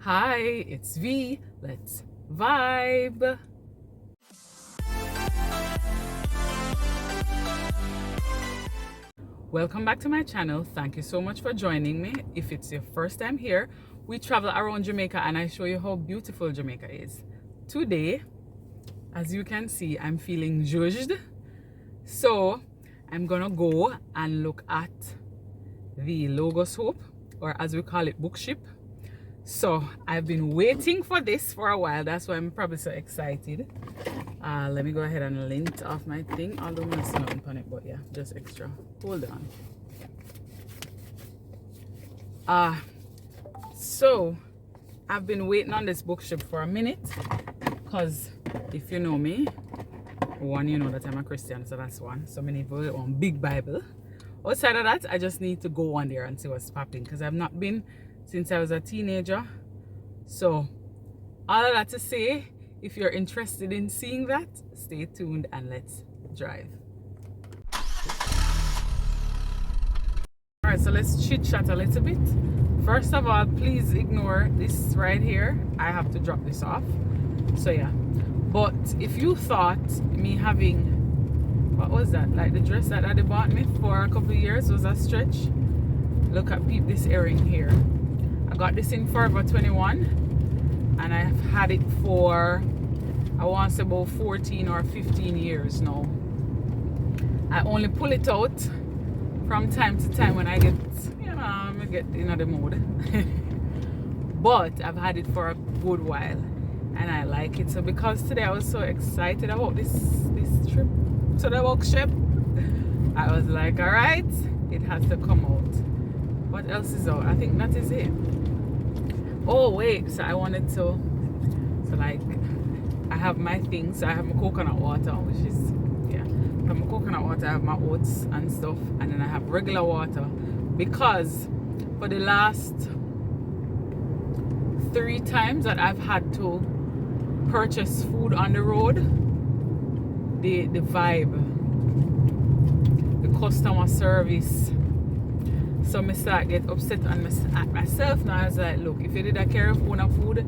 Hi, it's V. Let's vibe. Welcome back to my channel. Thank you so much for joining me. If it's your first time here, we travel around Jamaica and I show you how beautiful Jamaica is. Today, as you can see, I'm feeling judged. So I'm gonna go and look at the Logos Hope, or as we call it, book ship. So I've been waiting for this for a while. That's why I'm probably so excited. Let me go ahead and lint off my thing. Although I'm not nothing on it, but yeah, just extra. Hold on. So I've been waiting on this book ship for a minute, because if you know me, one, you know that I'm a Christian, so that's one. So many people on big Bible. Outside of that, I just need to go on there and see what's popping, because I've not been since I was a teenager. So all of that to say, if you're interested in seeing that, stay tuned and let's drive. Alright, so let's chit chat a little bit. First of all, please ignore this right here. I have to drop this off. So yeah, but if you thought me having, what was that, like the dress that they bought me for a couple of years was a stretch, look at this earring here. I got this in Forever 21 and I've had it for, I want to say, about 14 or 15 years now. I only pull it out from time to time when I get, I get in the mood. But I've had it for a good while and I like it. So because today I was so excited about this trip to the workshop, I was like, all right, it has to come out. What else is out? I think that is it. Oh wait, so I wanted to, so like, I have my things. So I have my coconut water, which is, yeah, I have my coconut water, I have my oats and stuff, and then I have regular water, because for the last 3 times that I've had to purchase food on the road, the vibe, the customer service, so I start get upset at myself now. I was like, look, if you did a carry of food,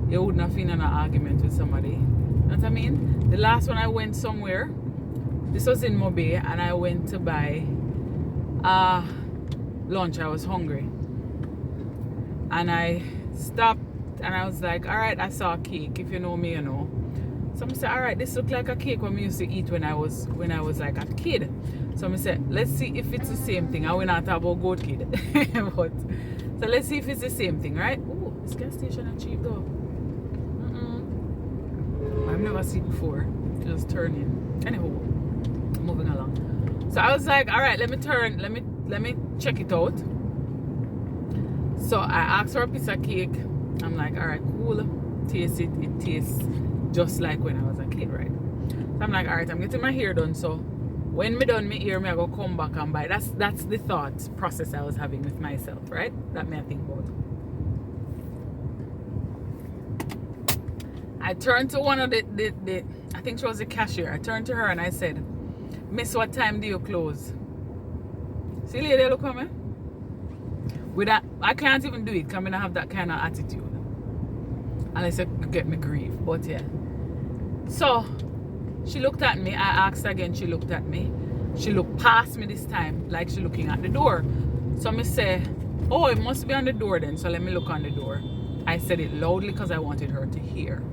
you wouldn't have been in an argument with somebody. You know what I mean? The last one I went somewhere, this was in Mobe, and I went to buy lunch. I was hungry. And I stopped and I was like, all right, I saw a cake. If you know me, you know. So I said, all right, this looks like a cake when we used to eat when I was like a kid. So I said, let's see if it's the same thing. I will not talk about goat kid. But so let's see if it's the same thing, right? Oh, this gas station is cheap though. I've never seen it before. Just turning. Anyhow, moving along. So I was like, all right, let me check it out. So I asked for a piece of cake. I'm like, all right, cool. Taste it. It tastes just like when I was a kid, right? So I'm like, all right, I'm getting my hair done. So when me done my hair, I go come back and buy. That's the thought process I was having with myself, right? That me I think about. I turned to one of the I think she was the cashier. I turned to her and I said, Miss, what time do you close? See, lady, look at me. With that, I can't even do it because I don't have that kind of attitude. Unless you get me grief. But yeah. So she looked at me. I asked again. She looked at me. She looked past me this time, like she looking at the door. So I say, oh, it must be on the door then. So let me look on the door. I said it loudly because I wanted her to hear.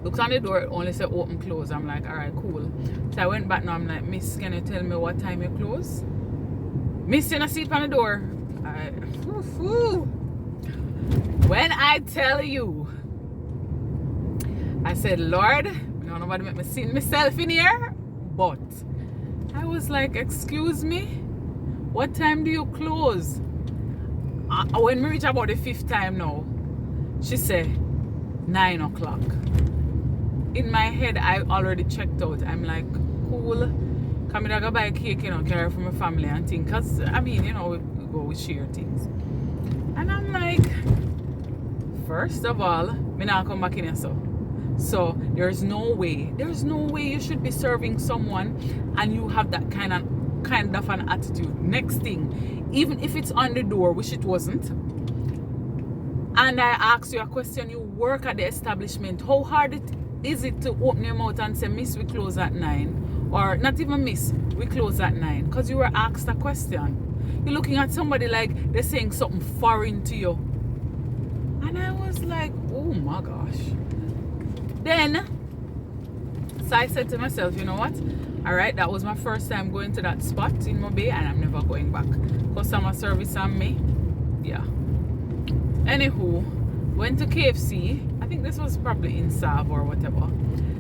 Looked on the door, it only said open, close. I'm like, all right, cool. So I went back now. I'm like, Miss, can you tell me what time you close? Miss, you not see it on the door. When I tell you, I said, Lord, nobody make me see myself in here. But I was like, excuse me, what time do you close? When we reach about the 5th time now, she said 9 o'clock. In my head, I already checked out. I'm like, cool. Come in, go buy a cake, carry for my family and things. Because, I mean, we go, we share things. And I'm like, first of all, me not come back in here so there's no way you should be serving someone and you have that kind of an attitude. Next thing, even if it's on the door, which it wasn't, and I ask you a question, you work at the establishment, how hard is it to open your mouth and say, Miss, we close at 9? Or not even Miss, we close at 9? Because you were asked a question. You're looking at somebody like they're saying something foreign to you. And I was like, oh my gosh. Then, so I said to myself, you know what? Alright, that was my first time going to that spot in Mobay, and I'm never going back. Customer service on me. Yeah. Anywho, went to KFC. I think this was probably in Sav or whatever.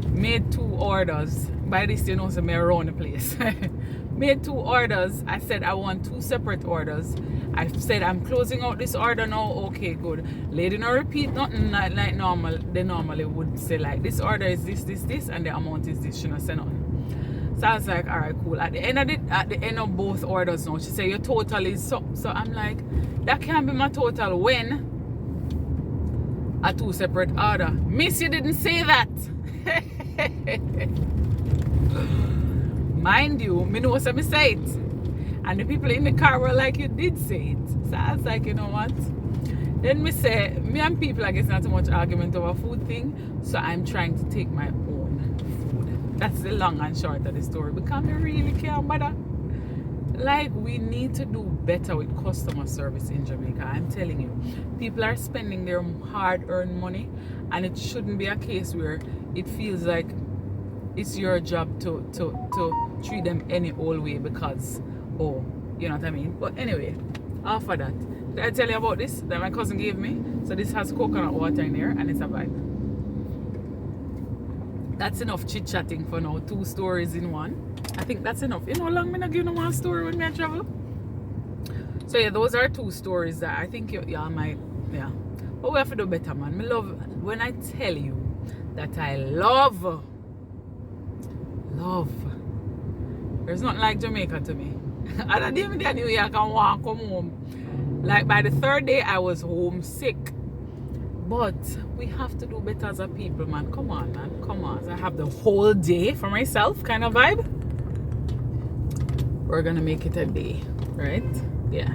Made 2 orders. By this, you know, so me around the place. Made 2 orders. I said I want 2 separate orders. I said I'm closing out this order now. Okay, good. Lady no repeat nothing like normal. They normally would say like this order is this, and the amount is this. She not say nothing. So I was like, all right, cool. At the end of both orders now, she said your total is so. So I'm like, that can't be my total when a 2 separate order. Miss, you didn't say that. Mind you, me know what I say it. And the people in the car were like, you did say it. So I was like, you know what? Then me say, me and people, I guess not too much argument over food thing. So I'm trying to take my own food. That's the long and short of the story. Because me really can't bother. Like, we need to do better with customer service in Jamaica. I'm telling you. People are spending their hard-earned money. And it shouldn't be a case where it feels like it's your job to treat them any old way because... oh, you know what I mean? But anyway, after that, did I tell you about this that my cousin gave me? So this has coconut water in there and it's a vibe. That's enough chit-chatting for now. 2 stories in one. I think that's enough. You know how long I'm not giving one story when I travel? So yeah, those are 2 stories that I think y'all might, yeah. But we have to do better, man. Me love, when I tell you that I love, there's nothing like Jamaica to me. Other day me New York and want come home. Like by the 3rd day I was homesick. But we have to do better as a people, man. Come on, man. Come on. I have the whole day for myself kind of vibe. We're gonna make it a day, right? Yeah.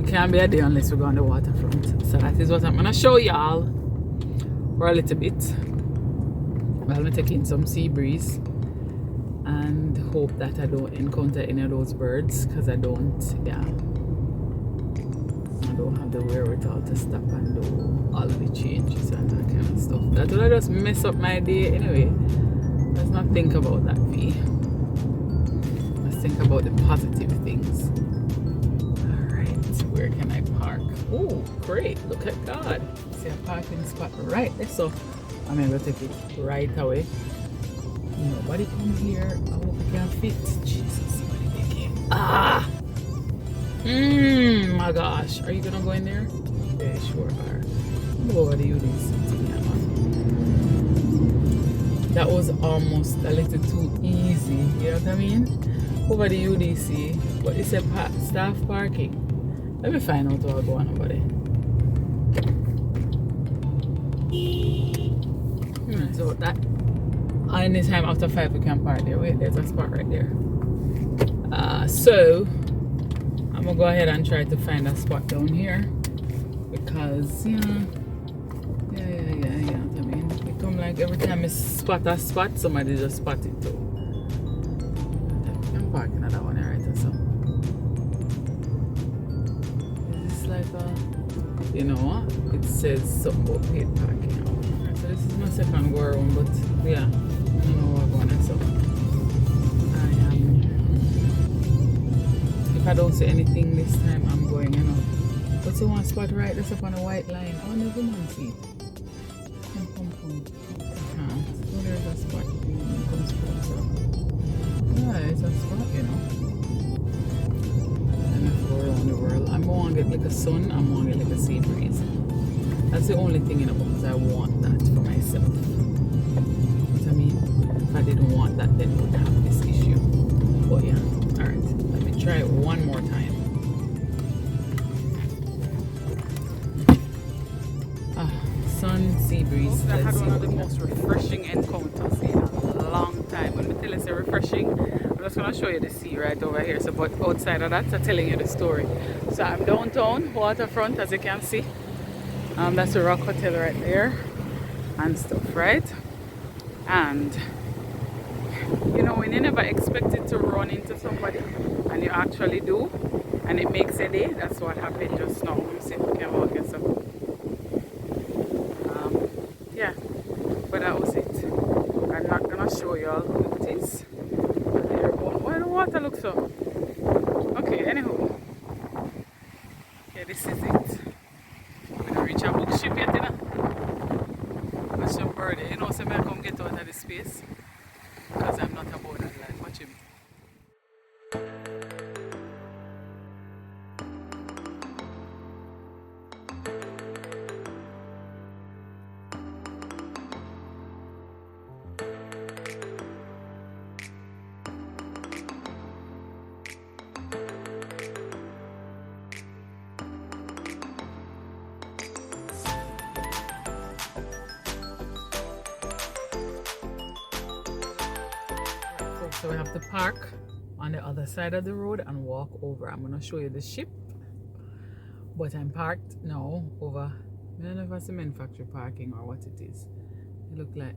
It can't be a day unless we go on the waterfront. So that is what I'm gonna show y'all for a little bit. Well, I'm taking some sea breeze. And hope that I don't encounter any of those birds because I don't have the wherewithal to stop and do all the changes and that kind of stuff. That will just mess up my day anyway. Let's not think about that, V. Let's think about the positive things. Alright, where can I park? Oh, great, look at God. See a parking spot right there, so I'm going to take it right away. Nobody come here. I hope I can fit. Jesus, somebody making. Ah! My gosh. Are you gonna go in there? They sure are. Go over the UDC thing, man. That was almost a little too easy. You know what I mean? Over the UDC. But it's a staff parking. Let me find out how I go on over there. So that. Anytime after 5 we can park there. Wait, there's a spot right there. So I'm gonna go ahead and try to find a spot down here because yeah. I mean, it come like every time I spot a spot, somebody just spot it too. I'm parking at that one right or so. Is this like a, you know what? It says something about paid parking. Right, so this is my second go around, but yeah. I don't know what I'm going, so if I don't see anything this time, I'm going, you know. But see one spot right that's up on a white line. Oh, never mind, see. Come. I can't. So there's a spot. Yeah, it's a spot, you know. I'm going to go around the world. I'm going to get like a sun, I'm going to get like a sea breeze. That's the only thing, you know, because I want that for myself. I mean, if I didn't want that, then we would have this issue. But yeah, alright, let me try it one more time. Sun, sea breeze. I had one of the most refreshing encounters in a long time. When we tell us refreshing, I'm just going to show you the sea right over here. So, but outside of that, I'm telling you the story. So I'm downtown, waterfront, as you can see. That's a Rock Hotel right there and stuff, right? And when you never expected to run into somebody and you actually do, and it makes a day. That's what happened just now. Let me see if we can walk this up. Yeah, but that was it. I'm not gonna show you all who it is. Why the water looks so? Okay, anyhow. Yeah, this is it. We don't reach a book ship yet, That's some birdie. So I come get out of the space because I'm not about that life. Watch him. So we have to park on the other side of the road and walk over. I'm gonna show you the ship, but I'm parked now over. I don't know if it's a manufacturer parking or what it is. It look like.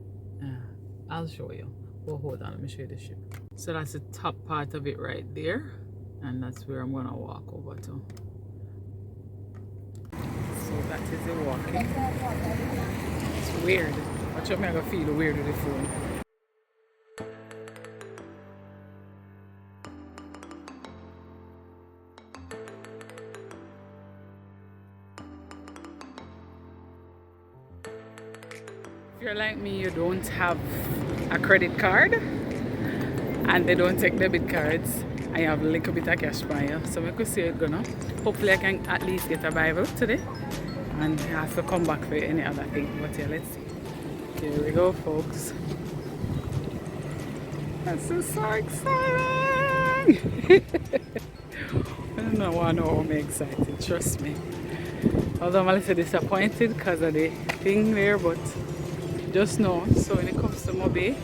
I'll show you. Oh, hold on, let me show you the ship. So that's the top part of it right there, and that's where I'm gonna walk over to. So that is the walking. It's weird. Watch out, me I gonna feel weird with the phone. If you're like me, you don't have a credit card and they don't take debit cards, I have a little bit of cash by you. So I could say gonna. Hopefully I can at least get a Bible today and I have to come back for any other thing. But yeah, let's see. Here we go, folks. This is so exciting! I don't know why I'm excited, trust me. Although I'm a little disappointed because of the thing there, but just know. So when it comes to Moby,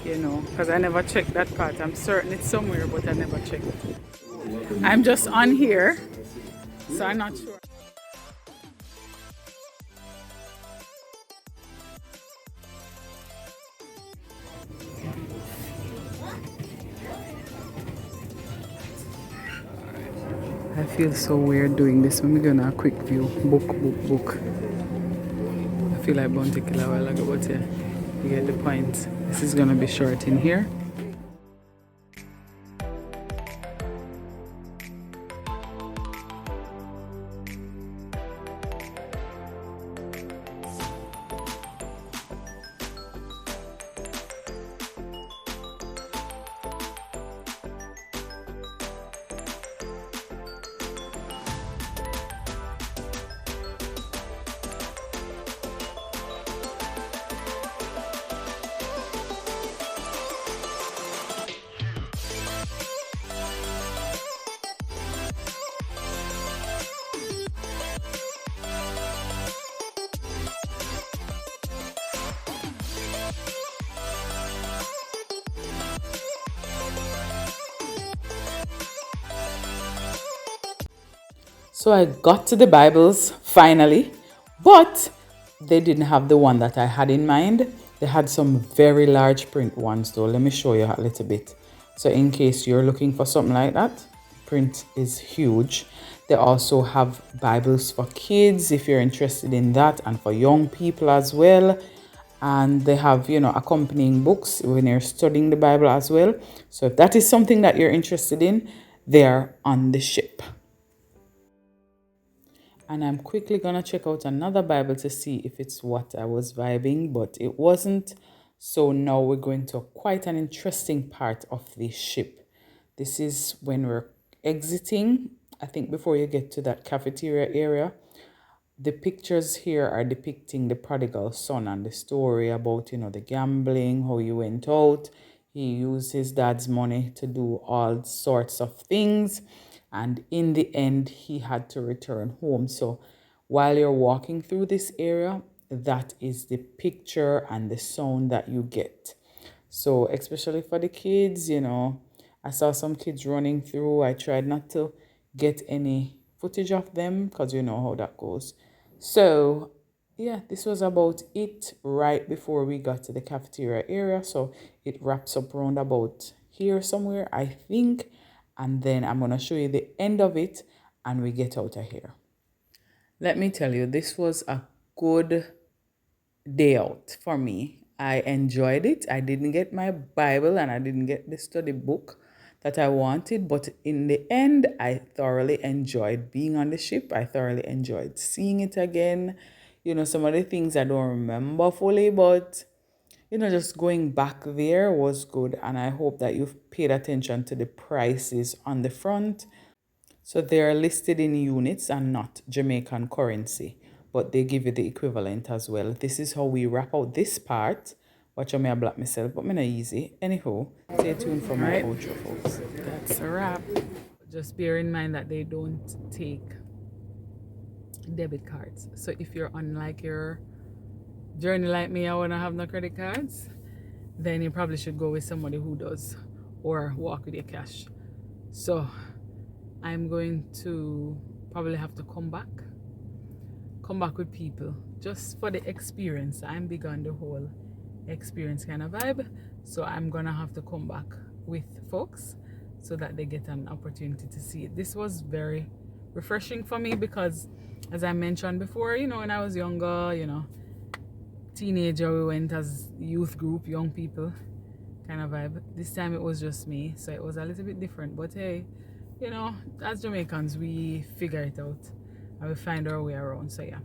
because I never checked that part. I'm certain it's somewhere, but I never checked. I'm just on here, so I'm not sure. I feel so weird doing this. Let me go on a quick view. Book. I feel like Bounty Killer a while ago, but yeah, you get the point. This is gonna be short in here. So I got to the Bibles finally, but they didn't have the one that I had in mind. They had some very large print ones though. Let me show you a little bit. So in case you're looking for something like that, print is huge. They also have Bibles for kids if you're interested in that, and for young people as well. And they have, accompanying books when you're studying the Bible as well. So if that is something that you're interested in, they're on the ship. And I'm quickly gonna check out another Bible to see if it's what I was vibing, but it wasn't. So now we're going to quite an interesting part of the ship. This is when we're exiting. I think before you get to that cafeteria area, the pictures here are depicting the prodigal son and the story about, the gambling, how he went out. He used his dad's money to do all sorts of things. And in the end, he had to return home. So while you're walking through this area, that is the picture and the sound that you get. So especially for the kids, I saw some kids running through. I tried not to get any footage of them because you know how that goes. So yeah, this was about it right before we got to the cafeteria area. So it wraps up around about here somewhere, I think. And then I'm gonna show you the end of it and we get out of here. Let me tell you, this was a good day out for me. I enjoyed it. I didn't get my Bible and I didn't get the study book that I wanted, but in the end, I thoroughly enjoyed being on the ship. I thoroughly enjoyed seeing it again. You know, some of the things I don't remember fully, but you know, just going back there was good. And I hope that you've paid attention to the prices on the front. So they are listed in units and not Jamaican currency, but they give you the equivalent as well. This is how we wrap out this part. Watch out, me I block myself, but me not easy. Anyhow, stay tuned for my outro, folks. That's a wrap. Just bear in mind that they don't take debit cards. So if you're on like your journey like me, I wanna have no credit cards, then you probably should go with somebody who does, or walk with your cash. So I'm going to probably have to come back with people just for the experience. I'm big on the whole experience kind of vibe, so I'm gonna have to come back with folks so that they get an opportunity to see it. This was very refreshing for me because, as I mentioned before, you know, when I was younger, you know, teenager, we went as youth group, young people kind of vibe. This time it was just me, so it was a little bit different, but hey, you know, as Jamaicans, we figure it out and we find our way around. So yeah,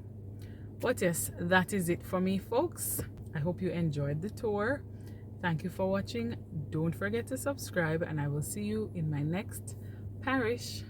but yes, that is it for me, folks. I hope you enjoyed the tour. Thank you for watching. Don't forget to subscribe, and I will see you in my next parish.